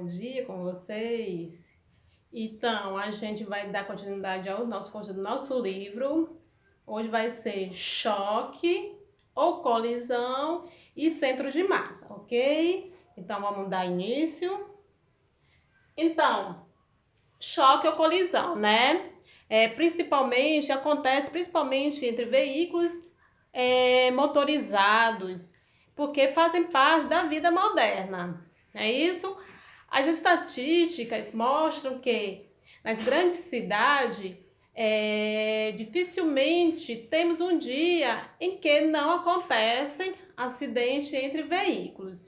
bom dia com vocês. Então, a gente vai dar continuidade ao nosso conteúdo do nosso livro. Hoje vai ser choque ou colisão e centro de massa, ok? Então, vamos dar início. Então, choque ou colisão, né? Acontece principalmente entre veículos motorizados, porque fazem parte da vida moderna, não é isso? As estatísticas mostram que nas grandes cidades dificilmente temos um dia em que não acontecem acidentes entre veículos.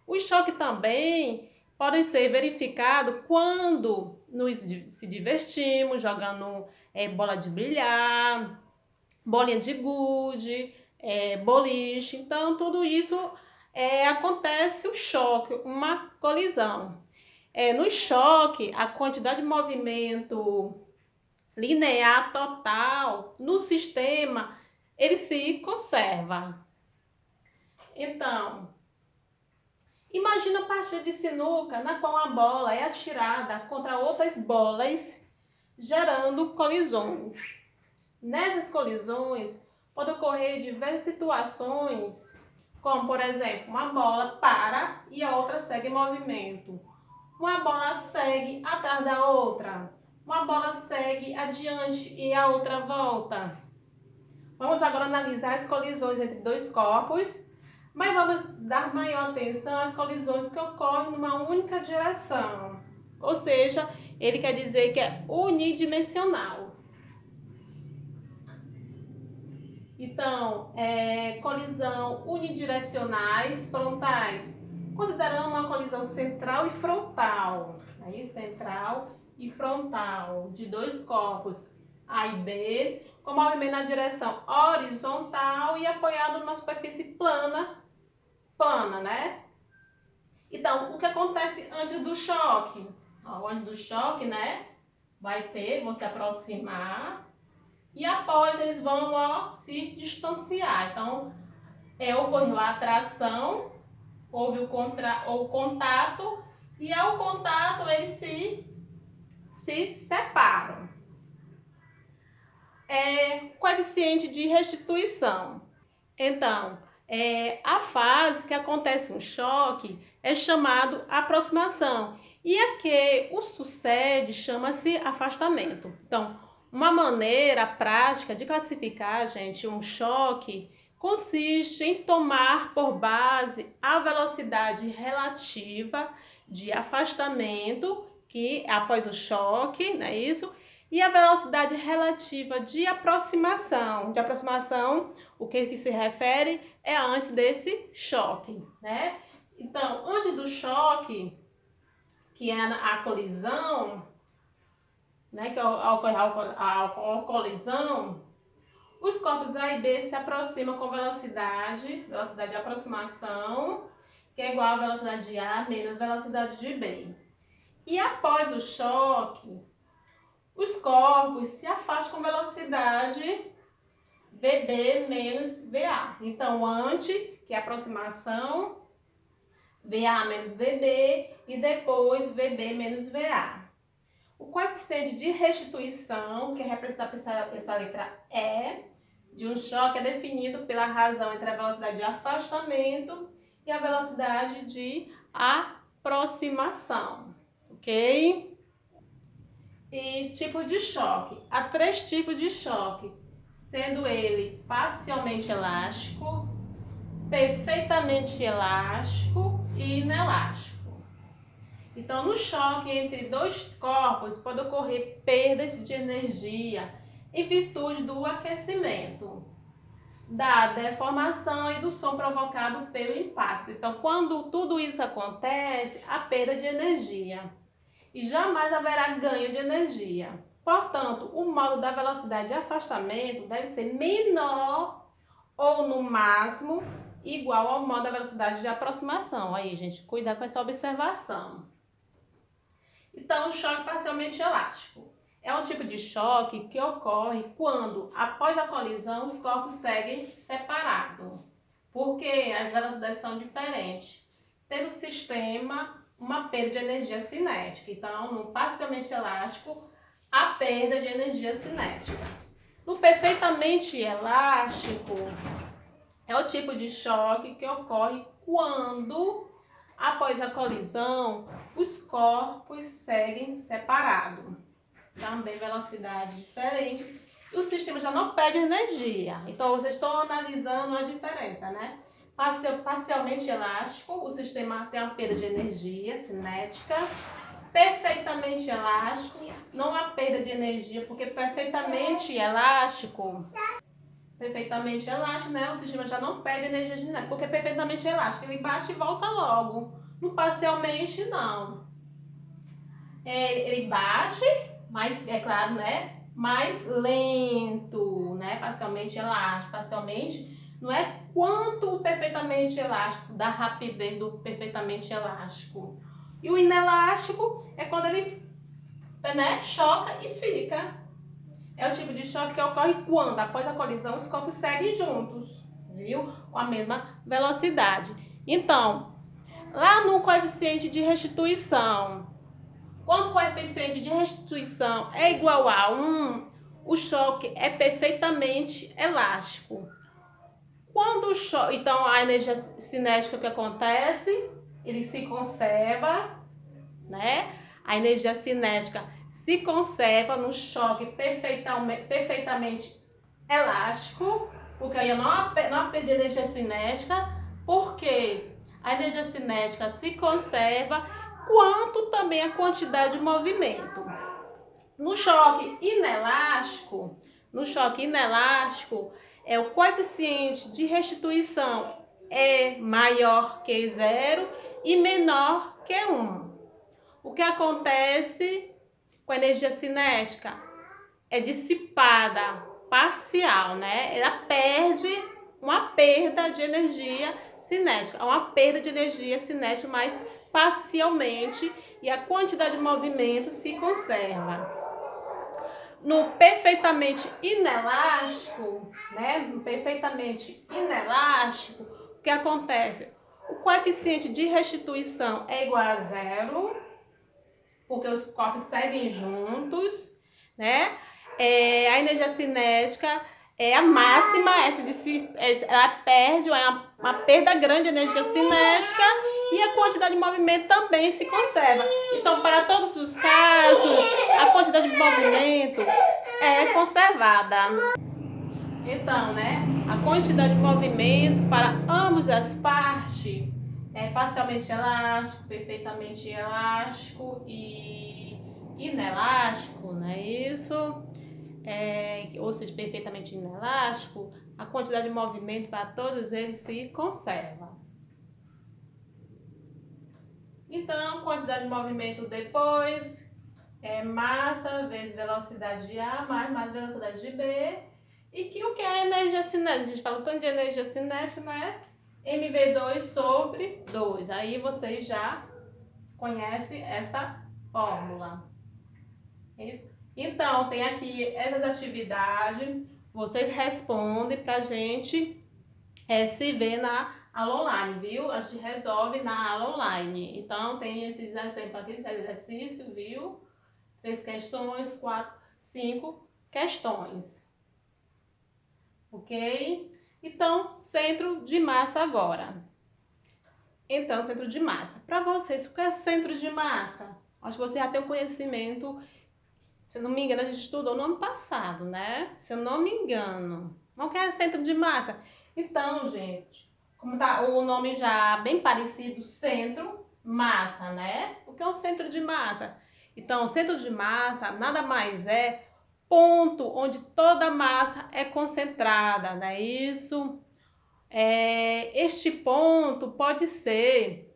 O choque também pode ser verificado quando nos se divertimos jogando bola de bilhar, bolinha de gude, boliche. Então, tudo isso acontece o choque, uma colisão. No choque, a quantidade de movimento linear total no sistema, ele se conserva. Então, imagina a partida de sinuca na qual a bola é atirada contra outras bolas, gerando colisões. Nessas colisões, pode ocorrer diversas situações, como, por exemplo, uma bola para e a outra segue em movimento. Uma bola segue atrás da outra. Uma bola segue adiante e a outra volta. Vamos agora analisar as colisões entre dois corpos, mas vamos dar maior atenção às colisões que ocorrem numa única direção. Ou seja, ele quer dizer que é unidimensional. Então, colisão unidirecionais frontais, considerando uma colisão central e frontal. Aí, central e frontal de dois corpos A e B, com movimento na direção horizontal e apoiado numa superfície plana, né? Então, o que acontece antes do choque? Antes do choque, né? Vão se aproximar e após eles vão se distanciar. Então, ocorreu a atração, houve o contato e ao contato eles se separam. Coeficiente de restituição. Então, a fase que acontece um choque é chamado aproximação e a que o sucede chama-se afastamento. Então, uma maneira prática de classificar, gente, um choque consiste em tomar por base a velocidade relativa de afastamento que após o choque, não é isso? E a velocidade relativa de aproximação. De aproximação, o que se refere é antes desse choque, né? Então, antes do choque, que é a colisão, né, que ocorre a colisão, os corpos A e B se aproximam com velocidade de aproximação, que é igual à velocidade de A menos velocidade de B. E após o choque, os corpos se afastam com velocidade VB menos VA. Então, antes, que é a aproximação, VA menos VB e depois VB menos VA. O coeficiente de restituição, que é representado por essa letra E, de um choque, é definido pela razão entre a velocidade de afastamento e a velocidade de aproximação, ok? E tipo de choque. Há 3 tipos de choque, sendo ele parcialmente elástico, perfeitamente elástico e inelástico. Então, no choque entre dois corpos pode ocorrer perdas de energia em virtude do aquecimento, da deformação e do som provocado pelo impacto. Então, quando tudo isso acontece, há perda de energia e jamais haverá ganho de energia. Portanto, o modo da velocidade de afastamento deve ser menor ou, no máximo, igual ao modo da velocidade de aproximação. Aí, gente, cuidar com essa observação. Então, o choque parcialmente elástico é um tipo de choque que ocorre quando, após a colisão, os corpos seguem separados, porque as velocidades são diferentes. Tendo o sistema uma perda de energia cinética. Então, no parcialmente elástico, a perda de energia cinética. No perfeitamente elástico, é o tipo de choque que ocorre quando, após a colisão, os corpos seguem separados. Também velocidade diferente. O sistema já não perde energia. Então, vocês estão analisando a diferença, né? Parcialmente elástico, o sistema tem uma perda de energia cinética. Perfeitamente elástico, não há perda de energia, porque perfeitamente elástico, né? O sistema já não perde energia cinética, porque perfeitamente elástico, ele bate e volta logo. No parcialmente, não. Ele bate, mas é claro, né? Mais lento, né? Parcialmente elástico. Parcialmente não é quanto o perfeitamente elástico, da rapidez do perfeitamente elástico. E o inelástico é quando ele, né, choca e fica. É o tipo de choque que ocorre quando, após a colisão, os corpos seguem juntos, viu? Com a mesma velocidade. Então, lá no coeficiente de restituição, quando o coeficiente de restituição é igual a 1, o choque é perfeitamente elástico. Quando o choque, então a energia cinética que acontece, ele se conserva, né? A energia cinética se conserva no choque perfeitamente elástico, porque aí eu não perdi energia cinética, porque a energia cinética se conserva, quanto também a quantidade de movimento. No choque inelástico, o coeficiente de restituição é maior que 0 e menor que 1. O que acontece com a energia cinética? É dissipada, parcial, né? Ela perde uma perda de energia cinética, uma perda de energia cinética, mas parcialmente, e a quantidade de movimento se conserva. No perfeitamente inelástico, né? O que acontece? O coeficiente de restituição é igual a 0, porque os corpos seguem juntos, né? A energia cinética é a máxima, ela perde, é uma perda grande de energia cinética, e a quantidade de movimento também se conserva. Então, para todos os casos, a quantidade de movimento é conservada. Então, né, a quantidade de movimento para ambas as partes é parcialmente elástico, perfeitamente elástico e inelástico, não é isso? Ou seja, perfeitamente inelástico, a quantidade de movimento para todos eles se conserva. Então, quantidade de movimento depois é massa vezes velocidade de A mais velocidade de B. E que o que é energia cinética? A gente fala tanto de energia cinética, né? mv2 sobre 2. Aí vocês já conhecem essa fórmula. É isso? Então, tem aqui essas atividades. Vocês respondem pra gente se ver na aula online, viu? A gente resolve na aula online. Então, tem esses exemplos aqui, esse exercício, viu? 3 questões, 4, 5 questões. Ok? Então, centro de massa agora. Então, centro de massa. Para vocês, o que é centro de massa? Acho que você já tem o conhecimento. Se eu não me engano, a gente estudou no ano passado, né? Se eu não me engano. O que é centro de massa? Então, gente, como tá o nome já bem parecido, centro, massa, né? O que é o centro de massa? Então, o centro de massa nada mais é ponto onde toda a massa é concentrada, não é isso? Este ponto pode ser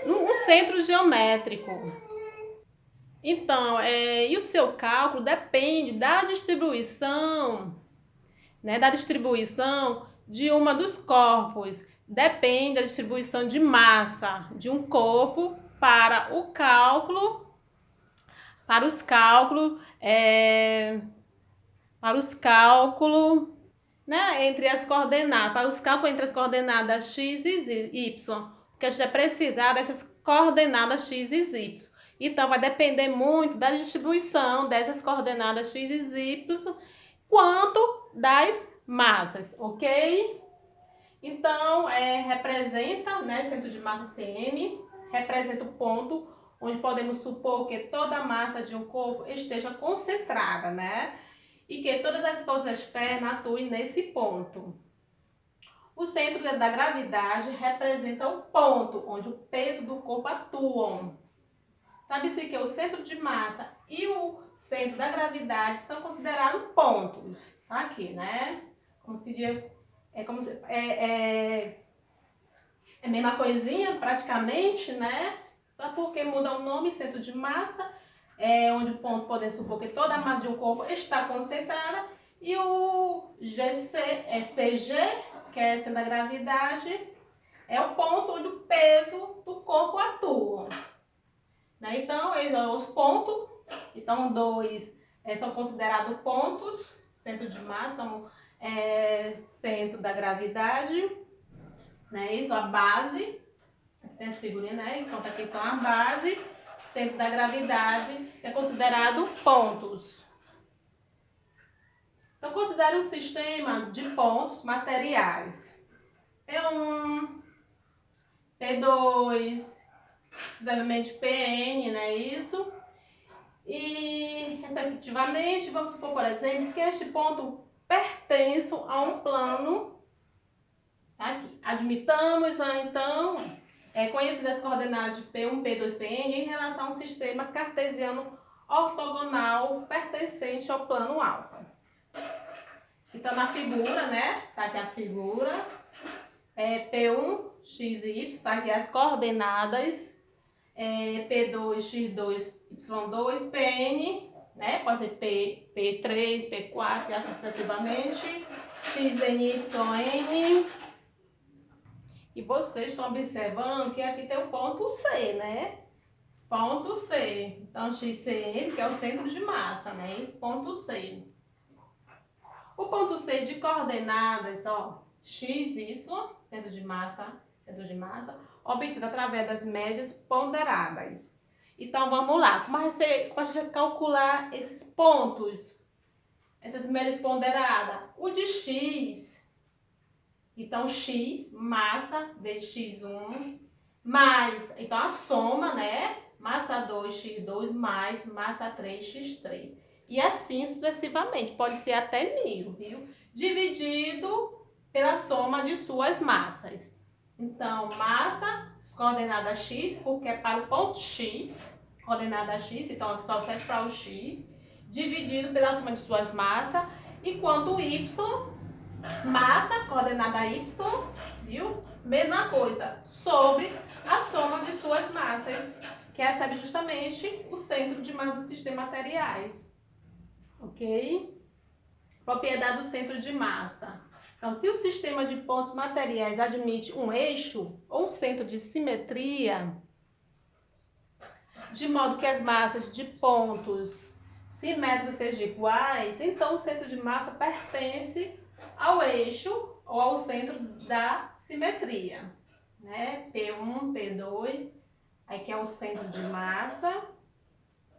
um centro geométrico. Então, e o seu cálculo depende da distribuição, né, de uma dos corpos. Depende da distribuição de massa de um corpo para o cálculo, para os cálculos, né, entre as coordenadas, para os cálculos entre as coordenadas x e y, porque a gente vai precisar dessas coordenadas x e y. Então, vai depender muito da distribuição dessas coordenadas x e y, quanto das massas, ok? Então, representa, né, centro de massa CM, representa o ponto onde podemos supor que toda a massa de um corpo esteja concentrada, né? E que todas as forças externas atuem nesse ponto. O centro da gravidade representa o ponto onde o peso do corpo atuam. Sabe-se que o centro de massa e o centro da gravidade são considerados pontos. Tá aqui, né? É a mesma coisinha, praticamente, né? Só porque muda o nome, centro de massa, onde o ponto pode supor que toda a massa de um corpo está concentrada, e o CG, que é centro da gravidade, é o ponto onde o peso do corpo atua. Né? Então, os pontos, então dois são considerados pontos, centro de massa, centro da gravidade, né? Isso, a base, tem as figurinhas, né? Então, aqui são a base, centro da gravidade, que é considerado pontos. Então, considere o sistema de pontos materiais. P1, P2, sucessivamente PN, né? Isso. E, respectivamente, vamos supor, por exemplo, que este ponto pertence a um plano. Aqui. Admitamos, então, conhecidas as coordenadas de P1, P2, Pn em relação a um sistema cartesiano ortogonal pertencente ao plano alfa. Então, na figura, né? Tá aqui a figura. P1, x e y, tá aqui as coordenadas. P2, x2, y2, Pn, né? Pode ser P3, P4 e assim sucessivamente. Xn, yn. E vocês estão observando que aqui tem o ponto C, né? Ponto C. Então, XCM, que é o centro de massa, né? Esse ponto C. O ponto C de coordenadas, ó, XY, centro de massa, obtido através das médias ponderadas. Então, vamos lá. Como a gente vai calcular esses pontos? Essas médias ponderadas? O de X. Então, X, massa vezes X1, mais, então a soma, né? Massa 2, X2, mais massa 3, X3. E assim sucessivamente, pode ser até 1000, viu? Dividido pela soma de suas massas. Então, massa, coordenada X, porque é para o ponto X, coordenada X, então aqui só serve para o X, dividido pela soma de suas massas, enquanto o Y, massa, coordenada Y, viu? Mesma coisa, sobre a soma de suas massas, que recebe justamente o centro de massa do sistema materiais. Ok? Propriedade do centro de massa. Então, se o sistema de pontos materiais admite um eixo ou um centro de simetria, de modo que as massas de pontos simétricos sejam iguais, então o centro de massa pertence ao eixo ou ao centro da simetria, né? P1, P2, aí que é o centro de massa,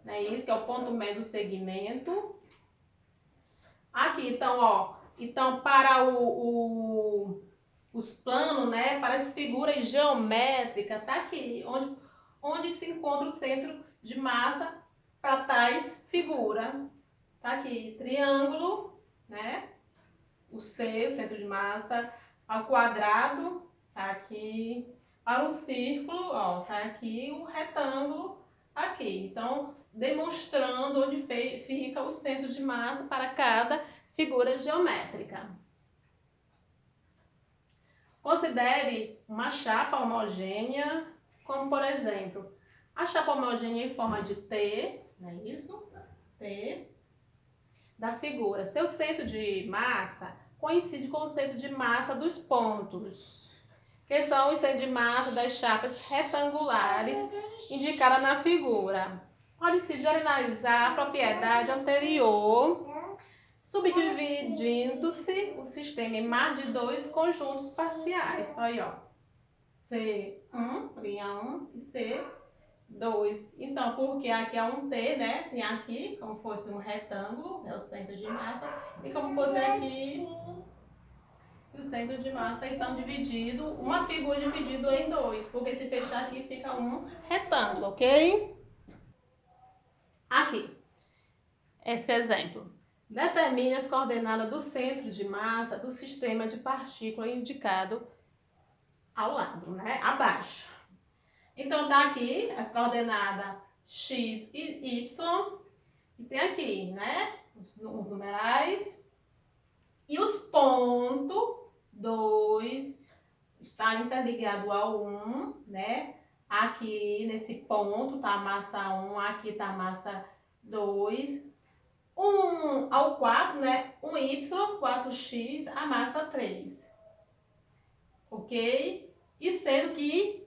né? Isso que é o ponto médio do segmento. Aqui, então, ó, então para os planos, né? Para as figuras geométricas, tá aqui, onde se encontra o centro de massa para tais figuras. Tá aqui, triângulo, né? O C, o centro de massa, ao quadrado, tá aqui, para o círculo, ó, tá aqui, o retângulo, aqui. Então, demonstrando onde fica o centro de massa para cada figura geométrica. Considere uma chapa homogênea, como por exemplo, a chapa homogênea em forma de T, não é isso? T, da figura. Seu centro de massa coincide com o centro de massa dos pontos, que são os centros de massa das chapas retangulares indicadas na figura. Pode-se generalizar a propriedade anterior, subdividindo-se o sistema em mais de dois conjuntos parciais. Então, aí, ó, C1, linha 1 e C2. Então, porque aqui é um T, né? Tem aqui como fosse um retângulo, é o centro de massa, e como fosse aqui o centro de massa, então dividido, uma figura dividida em dois, porque se fechar aqui fica um retângulo, ok? Aqui, esse exemplo. Determine as coordenadas do centro de massa do sistema de partícula indicado ao lado, né? Abaixo. Então, tá aqui as coordenadas x e y, e tem aqui, né? Os numerais. E os pontos 2 está interligado ao 1, né? Aqui nesse ponto tá a massa 1, aqui tá a massa 2. 1 ao 4, né? 1y, 4x, a massa 3. Ok? E sendo que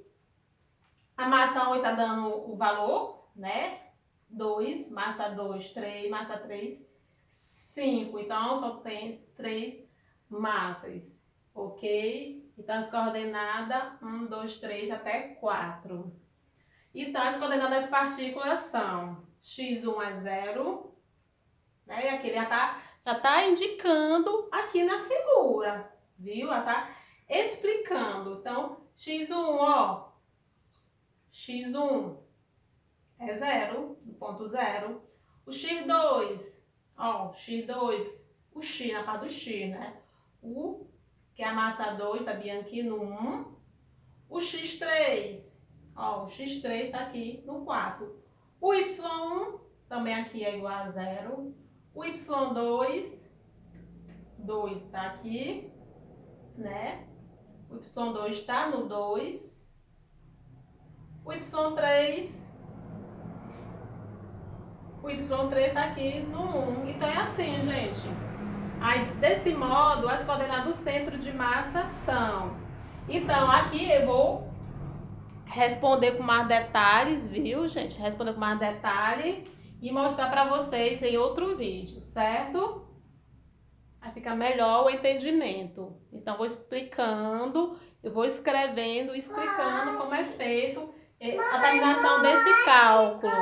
a massa 1 está dando o valor, né? 2, massa 2, 3, massa 3, 5. Então, só tem 3 massas, ok? Então, as coordenadas 1, 2, 3 até 4. Então, as coordenadas das partículas são x1 é 0, né? E aqui ele já tá indicando aqui na figura, viu? Já tá explicando. Então, x1, ó, x1 é 0, no ponto 0. O x2, ó, x2, o x na parte do x, né? O, que é a massa 2, tá bem aqui no 1. O x3, ó, o x3 tá aqui no 4. O y1 também aqui é igual a 0. O y2, 2 tá aqui, né? O y2 tá no 2. O y3 tá aqui no 1. Então é assim, gente. Aí, desse modo, as coordenadas do centro de massa são. Então, aqui eu vou responder com mais detalhes, viu, gente? Responder com mais detalhe e mostrar para vocês em outro vídeo, certo? Aí fica melhor o entendimento. Então, vou explicando, eu vou escrevendo, explicando como é feito a terminação desse cálculo.